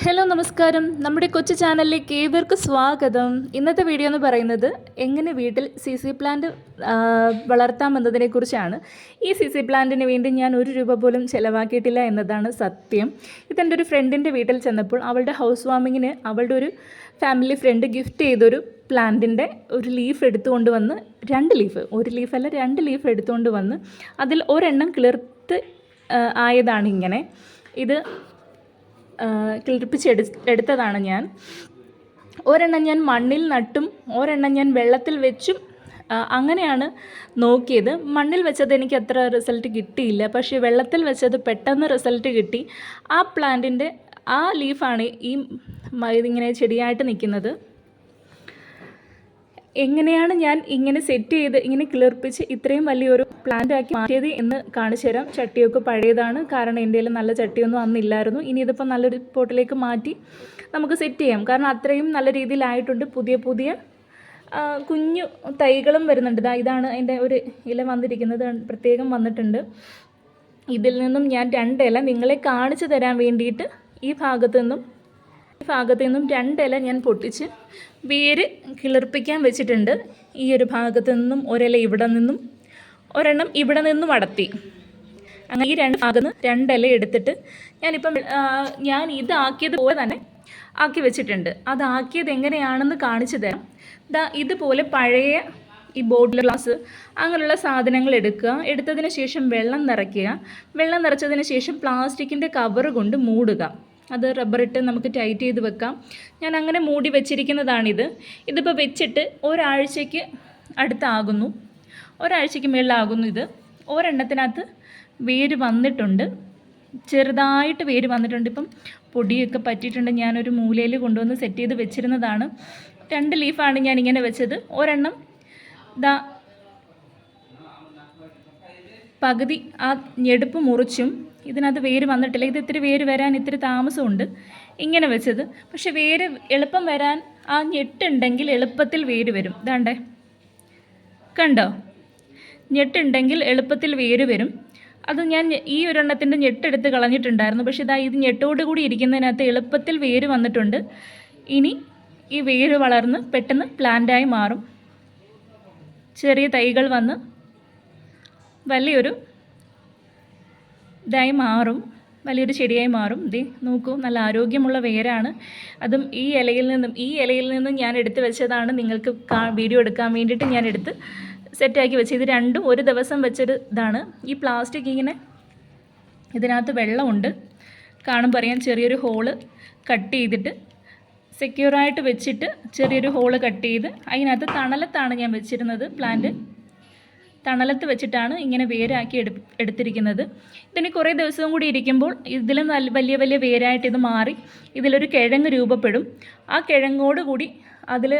Hello നമസ്കാരം. നമ്മുടെ കൊച്ചു ചാനലിലേക്ക് ഏവർക്കും സ്വാഗതം. ഇന്നത്തെ വീഡിയോ എന്ന് പറയുന്നത് എങ്ങനെ വീട്ടിൽ സി പ്ലാന്റ് വളർത്താമെന്നതിനെക്കുറിച്ചാണ്. ഈ സി പ്ലാന്റിന് വേണ്ടി ഞാൻ ₹1 പോലും ചിലവാക്കിയിട്ടില്ല എന്നതാണ് സത്യം. ഇതെൻ്റെ ഒരു ഫ്രണ്ടിൻ്റെ വീട്ടിൽ ചെന്നപ്പോൾ അവളുടെ ഹൗസ് വാമിങ്ങിന് അവളുടെ ഒരു ഫാമിലി ഫ്രണ്ട് ഗിഫ്റ്റ് ചെയ്തൊരു പ്ലാന്റിൻ്റെ ഒരു ലീഫ് എടുത്തുകൊണ്ട് വന്ന്, 2 ലീഫ്, ഒരു ലീഫല്ല 2 ലീഫ് എടുത്തുകൊണ്ട് വന്ന് അതിൽ ഒരെണ്ണം കിളിർത്ത് ആയതാണ് ഇങ്ങനെ. ഇത് കിളിർപ്പിച്ചെടുത്തതാണ് ഞാൻ. ഒരെണ്ണം ഞാൻ മണ്ണിൽ നട്ടും ഒരെണ്ണം ഞാൻ വെള്ളത്തിൽ വെച്ചും അങ്ങനെയാണ് നോക്കിയത്. മണ്ണിൽ വെച്ചത് എനിക്ക് അത്ര റിസൾട്ട് കിട്ടിയില്ല, പക്ഷേ വെള്ളത്തിൽ വെച്ചത് പെട്ടെന്ന് റിസൾട്ട് കിട്ടി. ആ പ്ലാന്റിൻ്റെ ആ ലീഫാണ് ഇതിങ്ങനെ ചെടിയായിട്ട് നിൽക്കുന്നത്. എങ്ങനെയാണ് ഞാൻ ഇങ്ങനെ സെറ്റ് ചെയ്ത് ഇങ്ങനെ കിളിർപ്പിച്ച് ഇത്രയും വലിയൊരു പ്ലാന്റ് ആക്കി മാറ്റിയത് എന്ന് കാണിച്ചു തരാം. ചട്ടിയൊക്കെ പഴയതാണ്, കാരണം എൻ്റെ കയ്യിൽ നല്ല ചട്ടിയൊന്നും അന്നില്ലായിരുന്നു. ഇനി ഇതിപ്പോൾ നല്ലൊരു പോട്ടിലേക്ക് മാറ്റി നമുക്ക് സെറ്റ് ചെയ്യാം, കാരണം അത്രയും നല്ല രീതിയിലായിട്ടുണ്ട്. പുതിയ കുഞ്ഞു തൈകളും വരുന്നുണ്ട്. ഇതാണ് അതിൻ്റെ ഒരു ഇല വന്നിരിക്കുന്നത്, പ്രത്യേകം വന്നിട്ടുണ്ട്. ഇതിൽ നിന്നും ഞാൻ 2 ഇല നിങ്ങളെ കാണിച്ചു തരാൻ വേണ്ടിയിട്ട് ഈ ഭാഗത്തു നിന്നും 2 ഇല ഞാൻ പൊട്ടിച്ച് വേര് കിളിർപ്പിക്കാൻ വെച്ചിട്ടുണ്ട്. ഈ ഒരു ഭാഗത്തു നിന്നും ഒരില ഇവിടെ നിന്നും ഒരെണ്ണം ഇവിടെ നിന്നും അടത്തി. അങ്ങനെ ഈ 2 ഭാഗത്ത് നിന്ന് 2 ഇല എടുത്തിട്ട് ഞാൻ ഇതാക്കിയതുപോലെ തന്നെ ആക്കി വെച്ചിട്ടുണ്ട്. അതാക്കിയത് എങ്ങനെയാണെന്ന് കാണിച്ചു തരാം. ഇതുപോലെ പഴയ ഈ ബോട്ടിൽ ഗ്ലാസ് അങ്ങനെയുള്ള സാധനങ്ങൾ എടുക്കുക. എടുത്തതിന് ശേഷം വെള്ളം നിറയ്ക്കുക. വെള്ളം നിറച്ചതിന് ശേഷം പ്ലാസ്റ്റിക്കിൻ്റെ കവർ കൊണ്ട് മൂടുക. അത് റബ്ബറിട്ട് നമുക്ക് ടൈറ്റ് ചെയ്ത് വെക്കാം. ഞാൻ അങ്ങനെ മൂടി വെച്ചിരിക്കുന്നതാണിത്. ഇതിപ്പോൾ വെച്ചിട്ട് ഒരാഴ്ചയ്ക്ക് അടുത്താകുന്നു, ഒരാഴ്ചയ്ക്ക് മുകളിലാകുന്നു. ഇത് ഒരെണ്ണത്തിനകത്ത് വേര് വന്നിട്ടുണ്ട്, ചെറുതായിട്ട് വേര് വന്നിട്ടുണ്ട്. ഇപ്പം പൊടിയൊക്കെ പറ്റിയിട്ടുണ്ട്. ഞാനൊരു മൂലയിൽ കൊണ്ടുവന്ന് സെറ്റ് ചെയ്ത് വെച്ചിരുന്നതാണ്. 2 ലീഫാണ് ഞാനിങ്ങനെ വെച്ചത്. ഒരെണ്ണം പകുതി ആ ഞെടുപ്പ് മുറിച്ചും ഇതിനകത്ത് വേര് വന്നിട്ടില്ല. ഇത് ഇത്തിരി വേര് വരാൻ ഇത്തിരി താമസമുണ്ട് ഇങ്ങനെ വെച്ചത്. പക്ഷെ വേര് എളുപ്പം വരാൻ ആ ഞെട്ടുണ്ടെങ്കിൽ എളുപ്പത്തിൽ വേര് വരും. ഇതാണ്ടേ, കണ്ടോ? ഞെട്ടുണ്ടെങ്കിൽ എളുപ്പത്തിൽ വേര് വരും. അത് ഞാൻ ഈ ഒരെണ്ണത്തിൻ്റെ ഞെട്ടെടുത്ത് കളഞ്ഞിട്ടുണ്ടായിരുന്നു. പക്ഷേ ഇത് ഞെട്ടോട് കൂടി ഇരിക്കുന്നതിനകത്ത് എളുപ്പത്തിൽ വേര് വന്നിട്ടുണ്ട്. ഇനി ഈ വേര് വളർന്ന് പെട്ടെന്ന് പ്ലാന്റായി മാറും. ചെറിയ തൈകൾ വന്ന് വലിയൊരു ഇതായി മാറും, വലിയൊരു ചെടിയായി മാറും. നോക്കൂ, നല്ല ആരോഗ്യമുള്ള വേരാണ്. അതും ഈ ഇലയിൽ നിന്നും ഞാൻ എടുത്ത് വെച്ചതാണ്. നിങ്ങൾക്ക് വീഡിയോ എടുക്കാൻ വേണ്ടിയിട്ട് ഞാൻ എടുത്ത് സെറ്റാക്കി വെച്ചത്. ഇത് രണ്ടും ഒരു ദിവസം വെച്ചൊരു ഇതാണ്. ഈ പ്ലാസ്റ്റിക് ഇങ്ങനെ ഇതിനകത്ത് വെള്ളമുണ്ട്, കാണുമ്പോൾ അറിയാം. ചെറിയൊരു ഹോള് കട്ട് ചെയ്തിട്ട് സെക്യൂറായിട്ട് വെച്ചിട്ട് ചെറിയൊരു ഹോള് കട്ട് ചെയ്ത് അതിനകത്ത് തണലത്താണ് ഞാൻ വെച്ചിരുന്നത്. പ്ലാന്റ് തണലത്ത് വെച്ചിട്ടാണ് ഇങ്ങനെ വേരാക്കി എടുത്തിരിക്കുന്നത്. ഇതിന് കുറേ ദിവസവും കൂടി ഇരിക്കുമ്പോൾ ഇതിലും വലിയ വേരായിട്ട് ഇത് മാറി ഇതിലൊരു കിഴങ്ങ് രൂപപ്പെടും. ആ കിഴങ്ങോട് കൂടി അതിൽ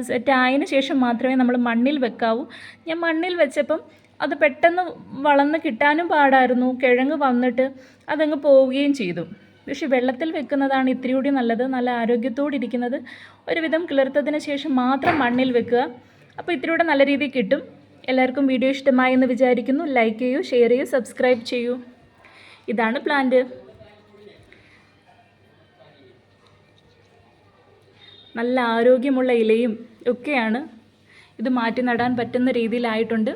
സെറ്റായതിന് ശേഷം മാത്രമേ നമ്മൾ മണ്ണിൽ വെക്കാവൂ. ഞാൻ മണ്ണിൽ വെച്ചപ്പം അത് പെട്ടെന്ന് വളർന്ന് കിട്ടാനും പാടായിരുന്നു. കിഴങ്ങ് വന്നിട്ട് അതങ്ങ് പോവുകയും ചെയ്തു. പക്ഷേ വെള്ളത്തിൽ വെക്കുന്നതാണ് ഇത്തിരി കൂടി നല്ലത്, നല്ല ആരോഗ്യത്തോടെ ഇരിക്കുന്നത്. ഒരുവിധം കിളിർത്തതിന് ശേഷം മാത്രം മണ്ണിൽ വെക്കുക. അപ്പോൾ ഇത്തിരി കൂടെ നല്ല രീതിയിൽ കിട്ടും. എല്ലാവർക്കും വീഡിയോ ഇഷ്ടമായി എന്ന് വിചാരിക്കുന്നു. ലൈക്ക് ചെയ്യൂ, ഷെയർ ചെയ്യൂ, സബ്സ്ക്രൈബ് ചെയ്യൂ. ഇതാണ് പ്ലാന്റ്. നല്ല ആരോഗ്യമുള്ള ഇലയും ഒക്കെയാണ്. ഇത് മാറ്റി നടാൻ പറ്റുന്ന രീതിയിലായിട്ടുണ്ട്.